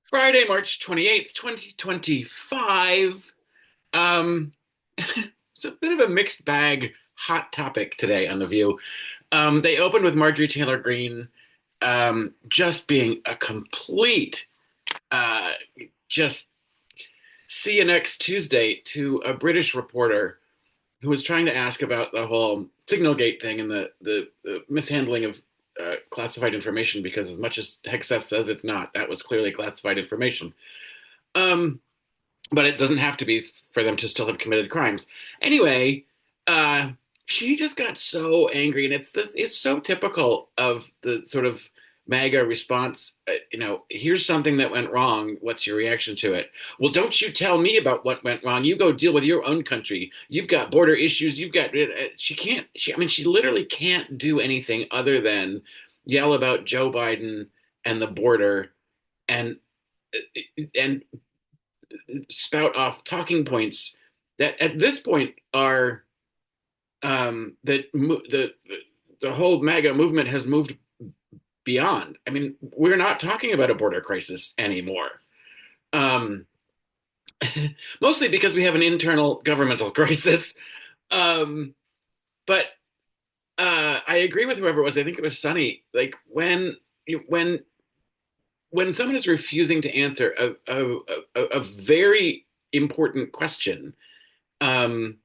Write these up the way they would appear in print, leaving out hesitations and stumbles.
Friday, March 28th, 2025. Um, it's a bit of a mixed bag hot topic today on The View. They opened with Marjorie Taylor Greene just being a complete, uh, just see you next Tuesday to a British reporter who was trying to ask about the whole Signalgate thing and the mishandling of classified information because as much as Hegseth says it's not, that was clearly classified information. Um, but it doesn't have to be for them to still have committed crimes. Anyway, uh, she just got so angry, and it's so typical of the sort of MAGA response. Here's something that went wrong. What's your reaction to it? Well, don't you tell me about what went wrong. You go deal with your own country. You've got border issues. You've got. She can't. I mean, she literally can't do anything other than yell about Joe Biden and the border and and spout off talking points that at this point are that the whole MAGA movement has moved beyond. I mean, we're not talking about a border crisis anymore. Um, Mostly because we have an internal governmental crisis. Um, but I agree with whoever it was. I think it was Sunny. Like when when someone is refusing to answer a very important question, um,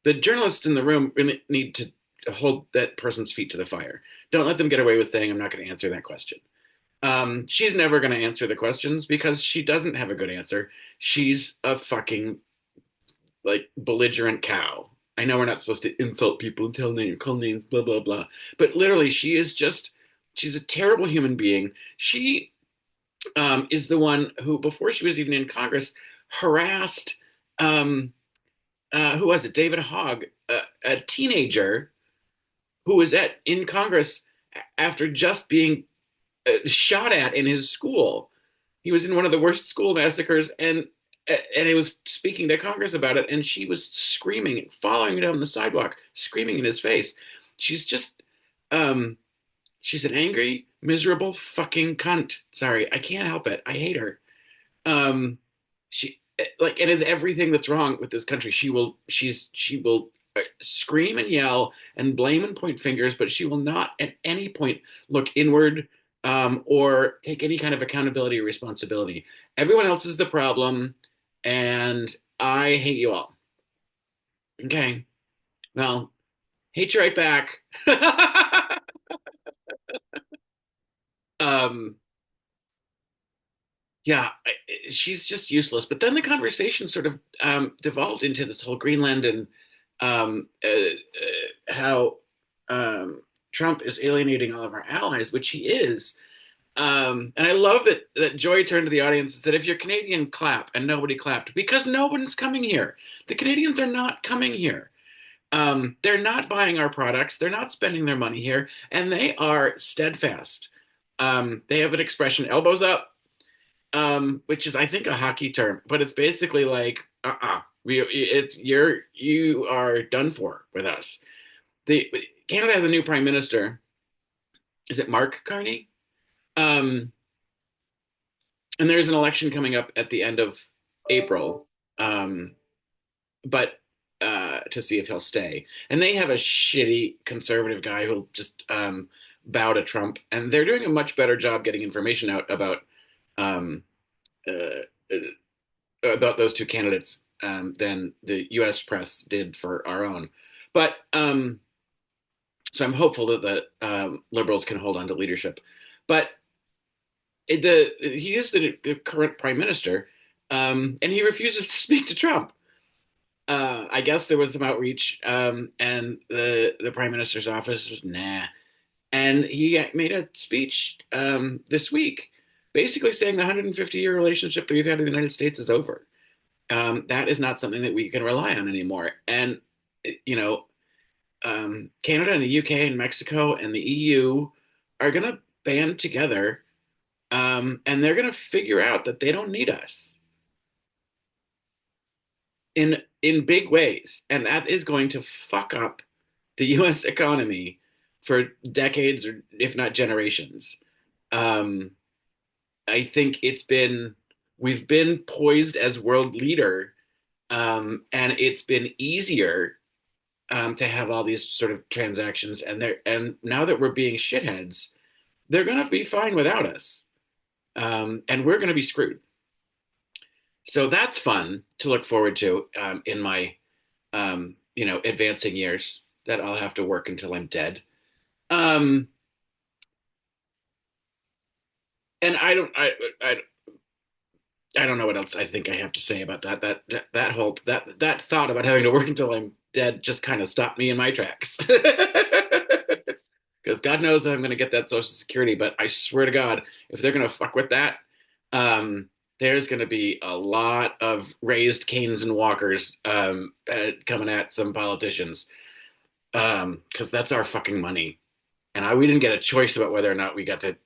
the journalists in the room really need to hold that person's feet to the fire. Don't let them get away with saying, I'm not going to answer that question. She's never going to answer the questions because she doesn't have a good answer. She's a fucking like belligerent cow. I know we're not supposed to insult people and call names, blah, blah, blah. But literally, she's a terrible human being. She is the one who, before she was even in Congress, harassed um, who was it? David Hogg, a teenager who was in Congress after just being shot at in his school. He was in one of the worst school massacres, and he was speaking to Congress about it, and she was screaming, following him down the sidewalk, screaming in his face. She's just, um, she's an angry, miserable fucking cunt. Sorry, I can't help it. I hate her. Um, she like it is everything that's wrong with this country. She will scream and yell and blame and point fingers, but she will not at any point look inward or take any kind of accountability or responsibility. Everyone else is the problem, and I hate you all. Okay, well, hate you right back. um, yeah, she's just useless. But then the conversation sort of devolved into this whole Greenland and how Trump is alienating all of our allies, which he is. And I love that Joy turned to the audience and said, "If you're Canadian, clap," and nobody clapped because no one's coming here. The Canadians are not coming here. They're not buying our products. They're not spending their money here, and they are steadfast. They have an expression, elbows up, which is I think a hockey term, but it's basically like you are done for with us. The Canada has a new prime minister. Is it Mark Carney? Um, and there's an election coming up at the end of April, um, but to see if he'll stay. And they have a shitty conservative guy who'll just bow to Trump, and they're doing a much better job getting information out um, uh, about those two candidates than the U.S. press did for our own. But so I'm hopeful that the liberals can hold on to leadership. But he is the current prime minister, and he refuses to speak to Trump. I guess there was some outreach, and the prime minister's office was nah. And he made a speech this week, basically saying the 150-year relationship that we've had in the United States is over. That is not something that we can rely on anymore. And you know, Canada and the UK and Mexico and the EU are going to band together, and they're going to figure out that they don't need us in big ways, and that is going to fuck up the U.S. economy for decades or if not generations. Um, I think it's been We've been poised as world leader, and it's been easier to have all these sort of transactions. And now that we're being shitheads, they're going to be fine without us, and we're going to be screwed. So that's fun to look forward to in my advancing years that I'll have to work until I'm dead. Um, and I don't know what else I think I have to say about that. That whole that thought about having to work until I'm dead just kind of stopped me in my tracks. Because God knows I'm going to get that Social Security, but I swear to God, if they're going to fuck with that, um, there's going to be a lot of raised canes and walkers coming at some politicians because that's our fucking money, and we didn't get a choice about whether or not we got to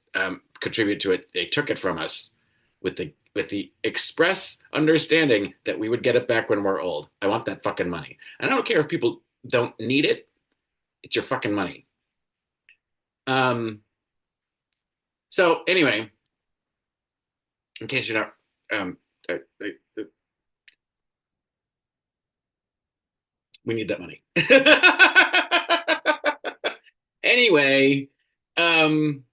contribute to it. They took it from us with the express understanding that we would get it back when we're old. I want that fucking money. And I don't care if people don't need it. It's your fucking money. Um, so anyway, in case you're not, we need that money. Anyway, um,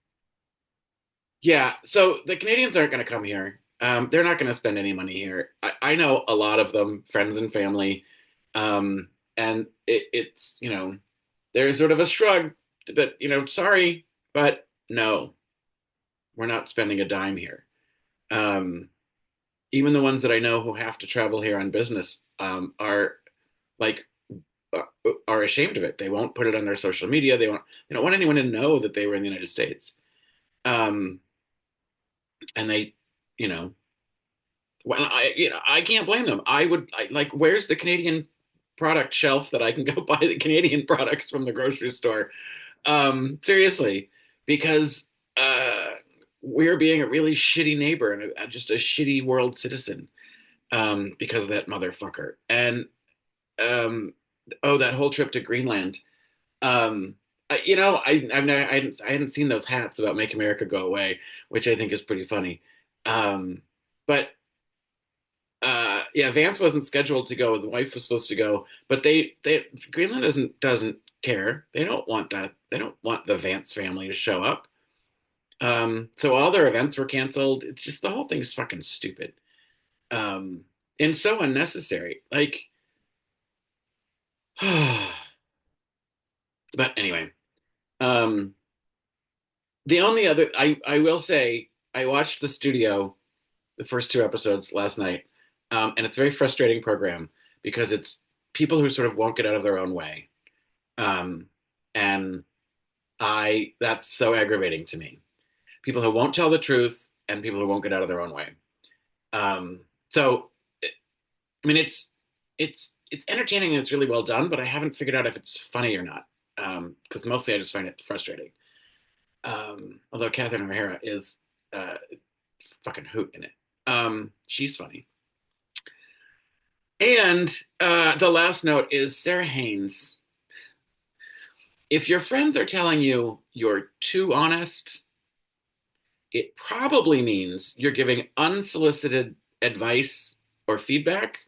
yeah. So the Canadians aren't going to come here. They're not going to spend any money here. I know a lot of them, friends and family, and it's there's sort of a shrug, but sorry, but no, we're not spending a dime here. Um, Even the ones that I know who have to travel here on business are like are ashamed of it. They won't put it on their social media. They don't want anyone to know that they were in the United States. Um, and they, you know, well, I can't blame them. Like, where's the Canadian product shelf that I can go buy the Canadian products from the grocery store? Seriously, because we're being a really shitty neighbor and just a shitty world citizen because of that motherfucker. And um, oh, that whole trip to Greenland. I hadn't seen those hats about "Make America Go Away," which I think is pretty funny. But yeah, Vance wasn't scheduled to go. The wife was supposed to go, but they Greenland doesn't care. They don't want that. They don't want the Vance family to show up. So all their events were canceled. It's just the whole thing's fucking stupid. Um, and so unnecessary. Like, but anyway, um, the only other I will say I watched the studio the first two episodes last night, and it's a very frustrating program because it's people who sort of won't get out of their own way, um, and I that's so aggravating to me. People who won't tell the truth and people who won't get out of their own way. So, I mean, it's entertaining and it's really well done, but I haven't figured out if it's funny or not. Because mostly I just find it frustrating. Although Catherine O'Hara is fucking hoot in it. She's funny. And the last note is Sarah Haynes. If your friends are telling you you're too honest, it probably means you're giving unsolicited advice or feedback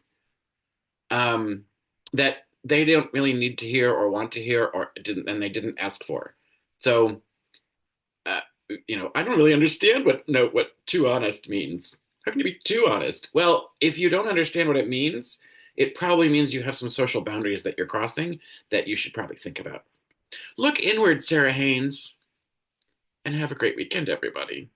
that they don't really need to hear or want to hear or didn't and they didn't ask for. So uh, I don't really understand what too honest means. How can you be too honest? Well, if you don't understand what it means, it probably means you have some social boundaries that you're crossing that you should probably think about. Look inward, Sarah Haynes, and have a great weekend, everybody.